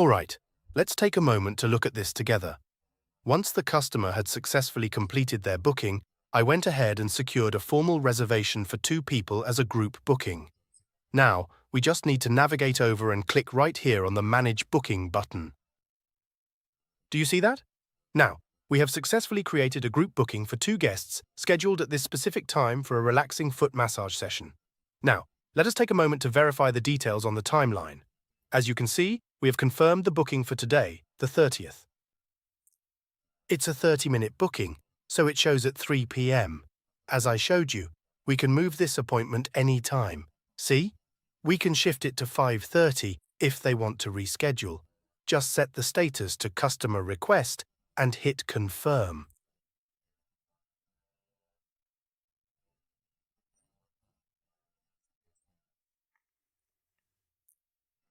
Alright, let's take a moment to look at this together. Once the customer had successfully completed their booking, I went ahead and secured a formal reservation for 2 people as a group booking. Now, we just need to navigate over and click right here on the Manage Booking button. Do you see that? Now, we have successfully created a group booking for 2 guests scheduled at this specific time for a relaxing foot massage session. Now, let us take a moment to verify the details on the timeline. As you can see, we have confirmed the booking for today, the 30th. It's a 30-minute booking, so it shows at 3 p.m. As I showed you, we can move this appointment any time. See? We can shift it to 5:30 if they want to reschedule. Just set the status to Customer Request and hit Confirm.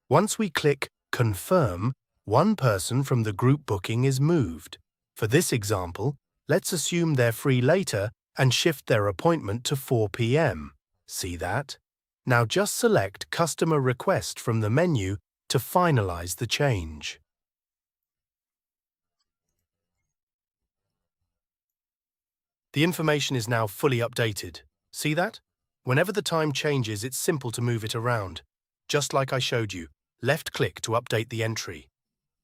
Once we click Confirm, one person from the group booking is moved. For this example, let's assume they're free later and shift their appointment to 4 p.m. See that? Now just select Customer Request from the menu to finalize the change. The information is now fully updated. See that? Whenever the time changes, it's simple to move it around. Just like I showed you, left-click to update the entry.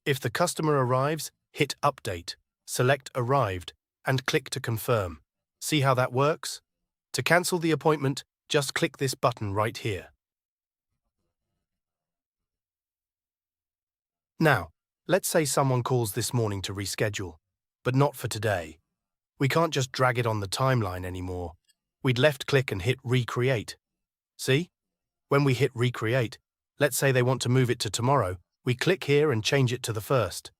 If the customer arrives, hit Update, select Arrived, and click to confirm. See how that works? To cancel the appointment, just click this button right here. Now, let's say someone calls this morning to reschedule, but not for today. We can't just drag it on the timeline anymore. We'd left-click and hit Recreate. See? When we hit Recreate, let's say they want to move it to tomorrow, we click here and change it to the 1st.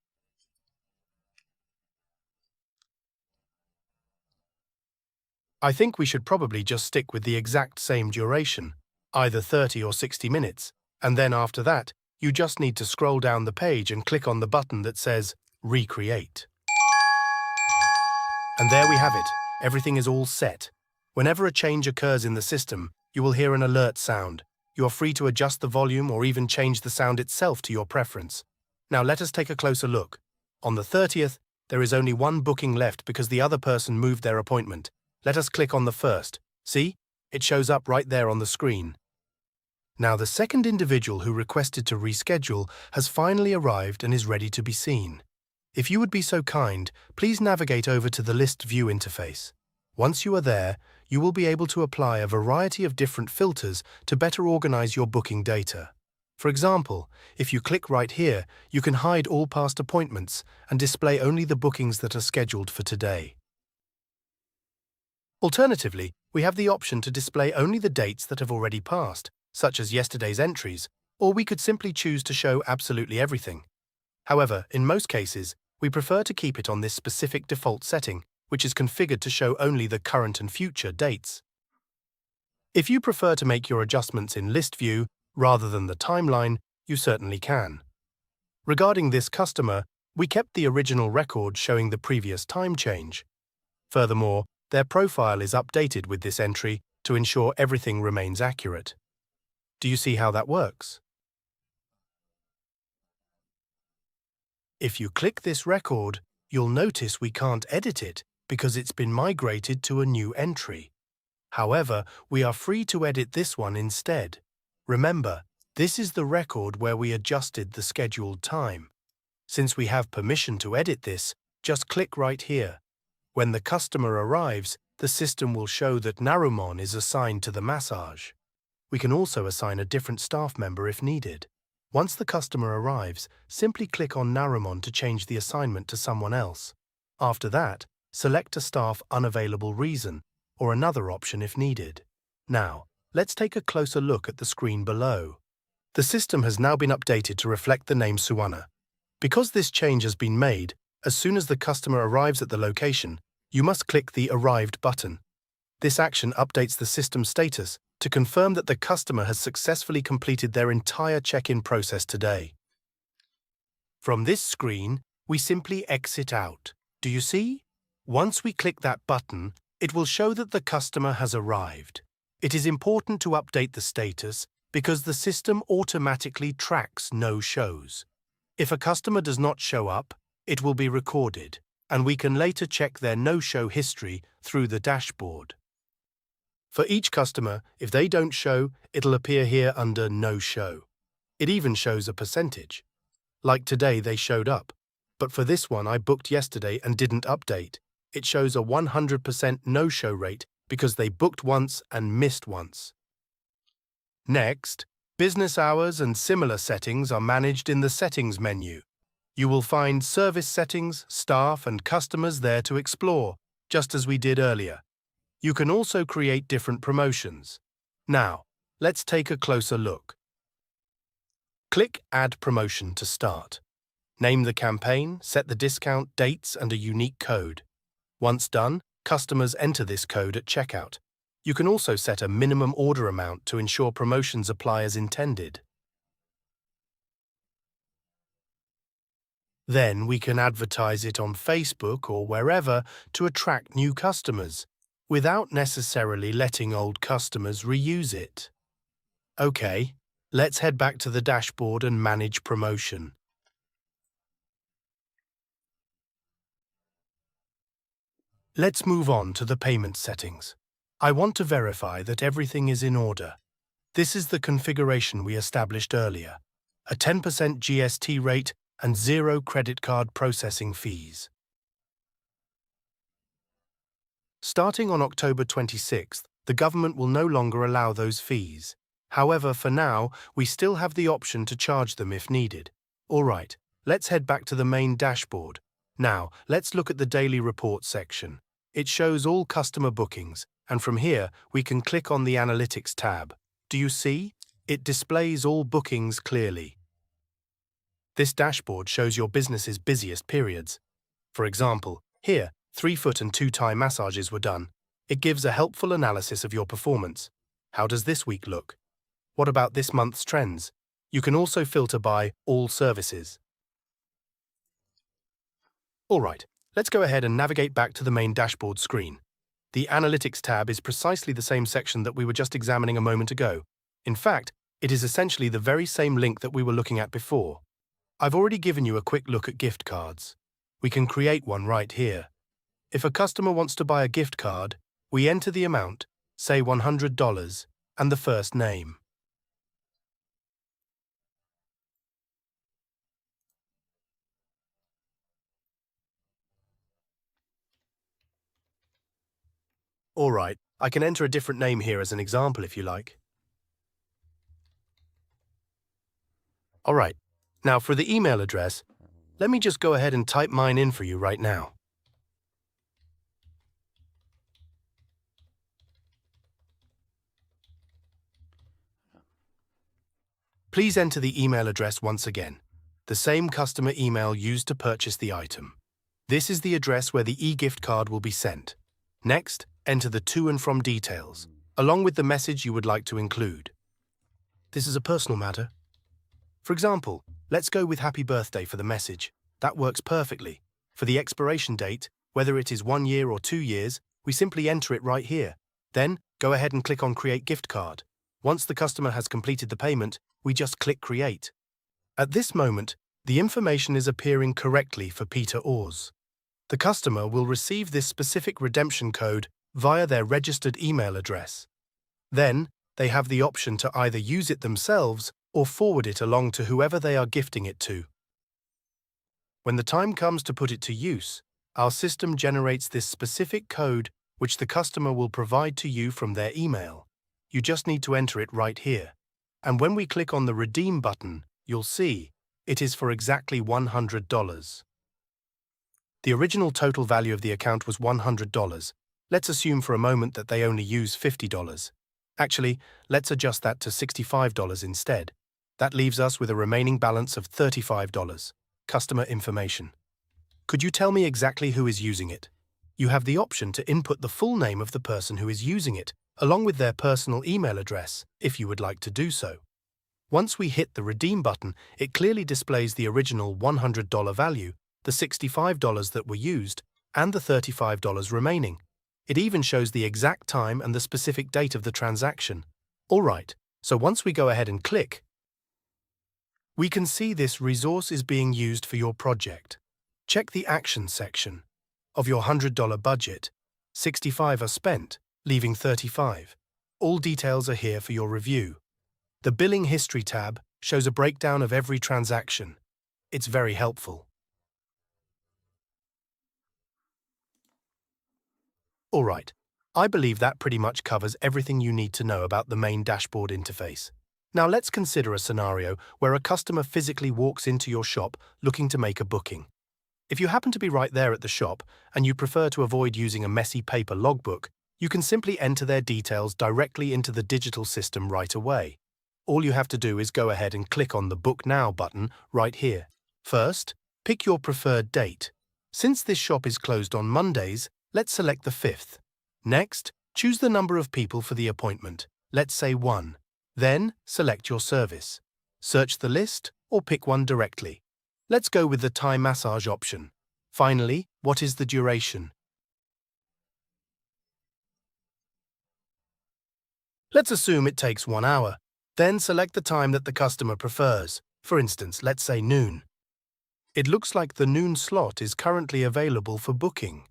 I think we should probably just stick with the exact same duration, either 30 or 60 minutes, and then after that, you just need to scroll down the page and click on the button that says Recreate. And there we have it. Everything is all set. Whenever a change occurs in the system, you will hear an alert sound. You are free to adjust the volume or even change the sound itself to your preference. Now let us take a closer look. On the 30th, there is only one booking left because the other person moved their appointment. Let us click on the 1st. See? It shows up right there on the screen. Now the second individual who requested to reschedule has finally arrived and is ready to be seen. If you would be so kind, please navigate over to the List View interface. Once you are there, you will be able to apply a variety of different filters to better organize your booking data. For example, if you click right here, you can hide all past appointments and display only the bookings that are scheduled for today. Alternatively, we have the option to display only the dates that have already passed, such as yesterday's entries, or we could simply choose to show absolutely everything. However, in most cases, we prefer to keep it on this specific default setting, which is configured to show only the current and future dates. If you prefer to make your adjustments in List View rather than the timeline, you certainly can. Regarding this customer, we kept the original record showing the previous time change. Furthermore, their profile is updated with this entry to ensure everything remains accurate. Do you see how that works? If you click this record, you'll notice we can't edit it because it's been migrated to a new entry. However, we are free to edit this one instead. Remember, this is the record where we adjusted the scheduled time. Since we have permission to edit this, just click right here. When the customer arrives, the system will show that Narumon is assigned to the massage. We can also assign a different staff member if needed. Once the customer arrives, simply click on Narumon to change the assignment to someone else. After that, select a staff unavailable reason, or another option if needed. Now, let's take a closer look at the screen below. The system has now been updated to reflect the name Suwana. Because this change has been made, as soon as the customer arrives at the location, you must click the Arrived button. This action updates the system status to confirm that the customer has successfully completed their entire check-in process today. From this screen, we simply exit out. Do you see? Once we click that button, it will show that the customer has arrived. It is important to update the status because the system automatically tracks no-shows. If a customer does not show up, it will be recorded, and we can later check their no-show history through the dashboard. For each customer, if they don't show, it'll appear here under No Show. It even shows a percentage. Like today, they showed up. But for this one I booked yesterday and didn't update. It shows a 100% no-show rate because they booked once and missed once. Next, business hours and similar settings are managed in the Settings menu. You will find service settings, staff, and customers there to explore, just as we did earlier. You can also create different promotions. Now, let's take a closer look. Click Add Promotion to start. Name the campaign, set the discount, dates, and a unique code. Once done, customers enter this code at checkout. You can also set a minimum order amount to ensure promotions apply as intended. Then we can advertise it on Facebook or wherever to attract new customers, without necessarily letting old customers reuse it. Okay, let's head back to the dashboard and manage promotion. Let's move on to the payment settings. I want to verify that everything is in order. This is the configuration we established earlier: a 10% GST rate and 0 credit card processing fees. Starting on October 26th, the government will no longer allow those fees. However, for now, we still have the option to charge them if needed. All right, let's head back to the main dashboard. Now, let's look at the daily report section. It shows all customer bookings, and from here, we can click on the Analytics tab. Do you see? It displays all bookings clearly. This dashboard shows your business's busiest periods. For example, here, 3-foot and 2-Thai massages were done. It gives a helpful analysis of your performance. How does this week look? What about this month's trends? You can also filter by All Services. All right, let's go ahead and navigate back to the main dashboard screen. The Analytics tab is precisely the same section that we were just examining a moment ago. In fact, it is essentially the very same link that we were looking at before. I've already given you a quick look at gift cards. We can create one right here. If a customer wants to buy a gift card, we enter the amount, say $100, and the first name. All right, I can enter a different name here as an example if you like. All right, now for the email address, let me just go ahead and type mine in for you right now. Please enter the email address once again, the same customer email used to purchase the item. This is the address where the e-gift card will be sent. Next, enter the to and from details, along with the message you would like to include. This is a personal matter. For example, let's go with Happy Birthday for the message. That works perfectly. For the expiration date, whether it is 1 year or 2 years, we simply enter it right here. Then, go ahead and click on Create Gift Card. Once the customer has completed the payment, we just click Create. At this moment, the information is appearing correctly for Peter Ors. The customer will receive this specific redemption code via their registered email address. Then, they have the option to either use it themselves or forward it along to whoever they are gifting it to. When the time comes to put it to use, our system generates this specific code which the customer will provide to you from their email. You just need to enter it right here. And when we click on the Redeem button, you'll see it is for exactly $100. The original total value of the account was $100. Let's assume for a moment that they only use $50. Actually, let's adjust that to $65 instead. That leaves us with a remaining balance of $35. Customer information. Could you tell me exactly who is using it? You have the option to input the full name of the person who is using it, along with their personal email address, if you would like to do so. Once we hit the Redeem button, it clearly displays the original $100 value, the $65 that were used, and the $35 remaining. It even shows the exact time and the specific date of the transaction. All right, so once we go ahead and click, We can see this resource is being used for your project. Check the Action section. Of your $100 budget, 65 are spent, leaving 35. All details are here for your review. The Billing History tab shows a breakdown of every transaction. It's very helpful. Alright, I believe that pretty much covers everything you need to know about the main dashboard interface. Now let's consider a scenario where a customer physically walks into your shop looking to make a booking. If you happen to be right there at the shop and you prefer to avoid using a messy paper logbook, you can simply enter their details directly into the digital system right away. All you have to do is go ahead and click on the Book Now button right here. First, pick your preferred date. Since this shop is closed on Mondays, let's select the 5th. Next, choose the number of people for the appointment. Let's say 1. Then, select your service. Search the list or pick one directly. Let's go with the Thai massage option. Finally, what is the duration? Let's assume it takes 1 hour. Then select the time that the customer prefers. For instance, let's say noon. It looks like the noon slot is currently available for booking.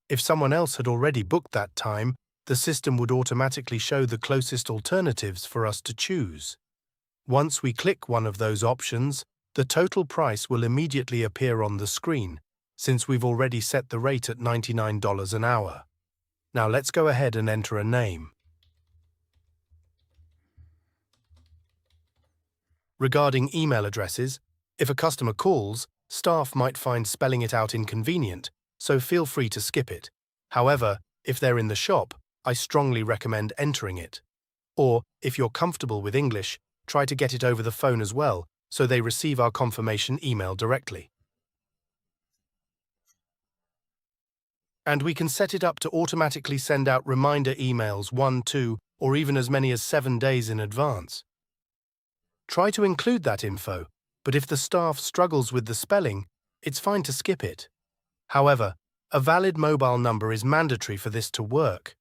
If someone else had already booked that time, the system would automatically show the closest alternatives for us to choose. Once we click one of those options, the total price will immediately appear on the screen, since we've already set the rate at $99 an hour. Now let's go ahead and enter a name. Regarding email addresses, if a customer calls, staff might find spelling it out inconvenient, so feel free to skip it. However, if they're in the shop, I strongly recommend entering it. Or, if you're comfortable with English, try to get it over the phone as well, so they receive our confirmation email directly. And we can set it up to automatically send out reminder emails 1, 2, or even as many as 7 days in advance. Try to include that info, but if the staff struggles with the spelling, it's fine to skip it. However, a valid mobile number is mandatory for this to work.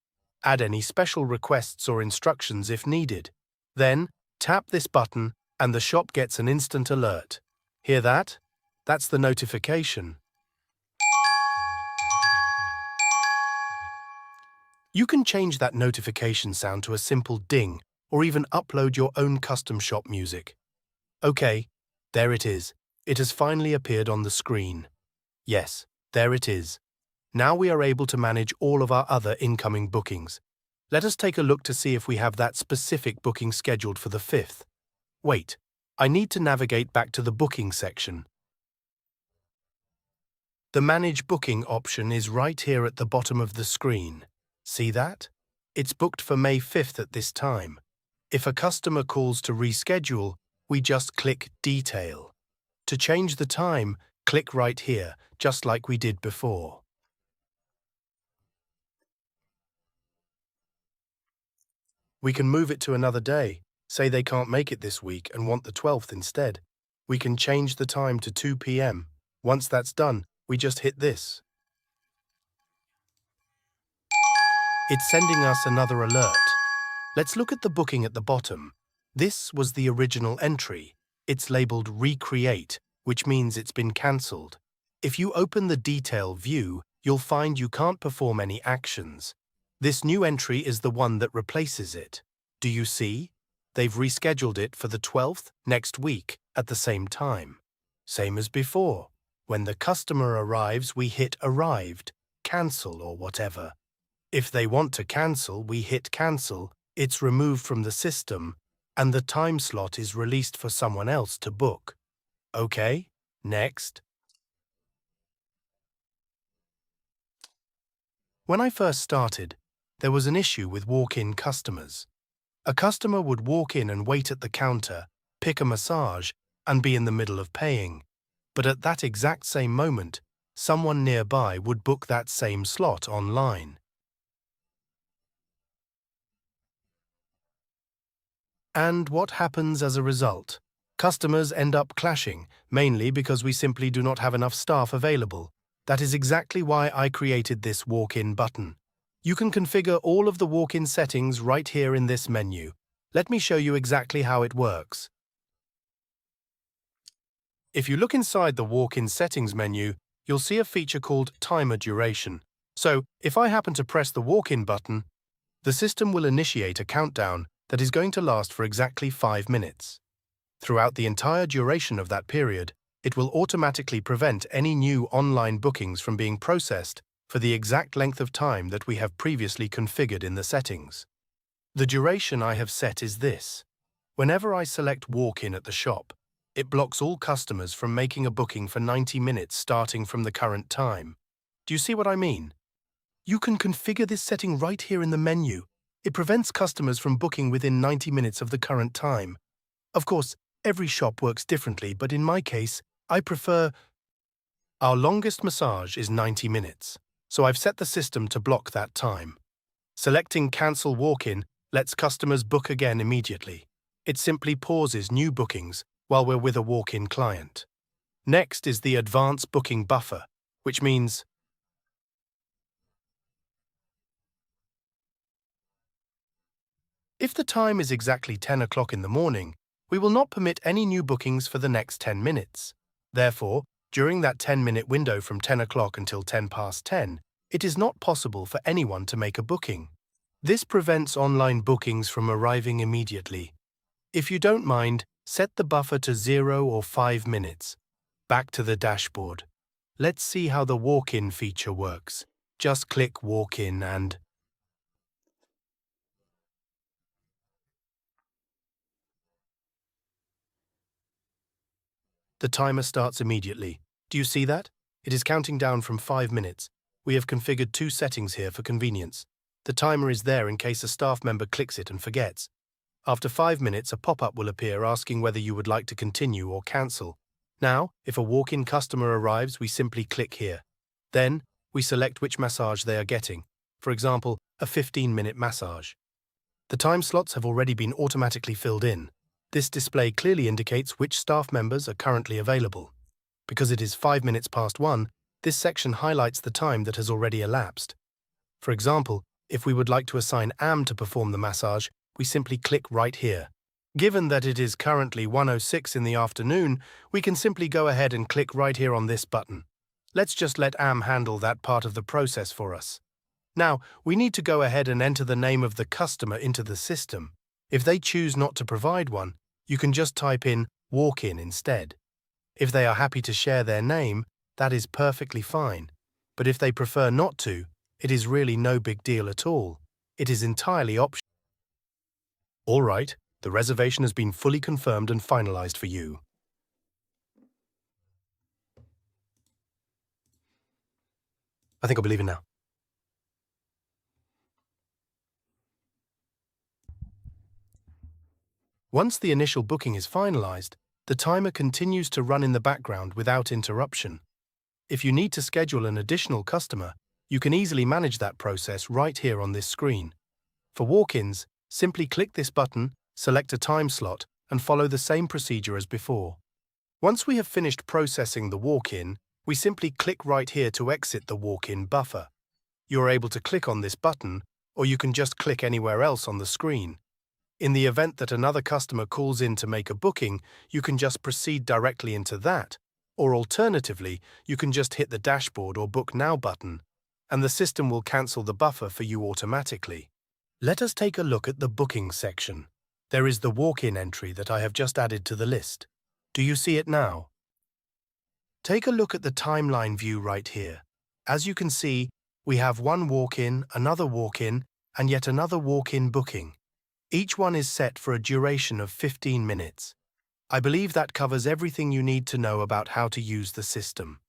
Add any special requests or instructions if needed. Then, tap this button and the shop gets an instant alert. Hear that? That's the notification. You can change that notification sound to a simple ding or even upload your own custom shop music. Okay, there it is. It has finally appeared on the screen. Yes, there it is. Now we are able to manage all of our other incoming bookings. Let us take a look to see if we have that specific booking scheduled for the 5th. Wait, I need to navigate back to the booking section. The Manage Booking option is right here at the bottom of the screen. See that? It's booked for May 5th at this time. If a customer calls to reschedule, we just click Detail. To change the time, click right here, just like we did before. We can move it to another day. Say they can't make it this week and want the 12th instead. We can change the time to 2 p.m. Once that's done, we just hit this. It's sending us another alert. Let's look at the booking at the bottom. This was the original entry. It's labeled Recreate, which means it's been cancelled. If you open the detail view, you'll find you can't perform any actions. This new entry is the one that replaces it. Do you see? They've rescheduled it for the 12th next week at the same time. Same as before. When the customer arrives, we hit Arrived, Cancel or whatever. If they want to cancel, we hit Cancel, it's removed from the system, and the time slot is released for someone else to book. Okay, next. When I first started, there was an issue with walk-in customers. A customer would walk in and wait at the counter, pick a massage, and be in the middle of paying. But at that exact same moment, someone nearby would book that same slot online. And what happens as a result? Customers end up clashing, mainly because we simply do not have enough staff available. That is exactly why I created this walk-in button. You can configure all of the walk-in settings right here in this menu. Let me show you exactly how it works. If you look inside the walk-in settings menu, you'll see a feature called timer duration. So, if I happen to press the walk-in button, the system will initiate a countdown that is going to last for exactly 5 minutes. Throughout the entire duration of that period, it will automatically prevent any new online bookings from being processed for the exact length of time that we have previously configured in the settings. The duration I have set is this. Whenever I select walk-in at the shop, it blocks all customers from making a booking for 90 minutes starting from the current time. Do you see what I mean? You can configure this setting right here in the menu. It prevents customers from booking within 90 minutes of the current time. Of course, every shop works differently, but in my case, I prefer... Our longest massage is 90 minutes, so I've set the system to block that time. Selecting Cancel Walk-in lets customers book again immediately. It simply pauses new bookings while we're with a walk-in client. Next is the Advanced Booking Buffer, which means if the time is exactly 10 o'clock in the morning, we will not permit any new bookings for the next 10 minutes. Therefore, during that 10-minute window from 10 o'clock until 10 past 10, it is not possible for anyone to make a booking. This prevents online bookings from arriving immediately. If you don't mind, set the buffer to 0 or 5 minutes. Back to the dashboard. Let's see how the walk-in feature works. Just click walk-in and... The timer starts immediately. Do you see that? It is counting down from 5 minutes. We have configured 2 settings here for convenience. The timer is there in case a staff member clicks it and forgets. After 5 minutes, a pop-up will appear asking whether you would like to continue or cancel. Now, if a walk-in customer arrives, we simply click here. Then, we select which massage they are getting. For example, a 15-minute massage. The time slots have already been automatically filled in. This display clearly indicates which staff members are currently available. Because it is 5 minutes past 1, this section highlights the time that has already elapsed. For example, if we would like to assign Am to perform the massage, we simply click right here. Given that it is currently 1:06 in the afternoon, we can simply go ahead and click right here on this button. Let's just let Am handle that part of the process for us. Now, we need to go ahead and enter the name of the customer into the system. If they choose not to provide one, you can just type in walk-in instead. If they are happy to share their name, that is perfectly fine. But if they prefer not to, it is really no big deal at all. It is entirely optional. All right, the reservation has been fully confirmed and finalized for you. I think I believe it now. Once the initial booking is finalized, the timer continues to run in the background without interruption. If you need to schedule an additional customer, you can easily manage that process right here on this screen. For walk-ins, simply click this button, select a time slot, and follow the same procedure as before. Once we have finished processing the walk-in, we simply click right here to exit the walk-in buffer. You are able to click on this button, or you can just click anywhere else on the screen. In the event that another customer calls in to make a booking, you can just proceed directly into that, or alternatively, you can just hit the dashboard or Book Now button, and the system will cancel the buffer for you automatically. Let us take a look at the booking section. There is the walk-in entry that I have just added to the list. Do you see it now? Take a look at the timeline view right here. As you can see, we have one walk-in, another walk-in, and yet another walk-in booking. Each one is set for a duration of 15 minutes. I believe that covers everything you need to know about how to use the system.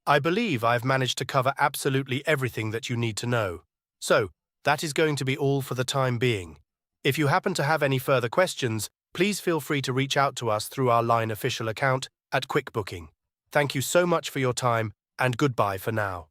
I believe I've managed to cover absolutely everything that you need to know. So, that is going to be all for the time being. If you happen to have any further questions, please feel free to reach out to us through our Line official account at Quickbooking. Thank you so much for your time, and goodbye for now.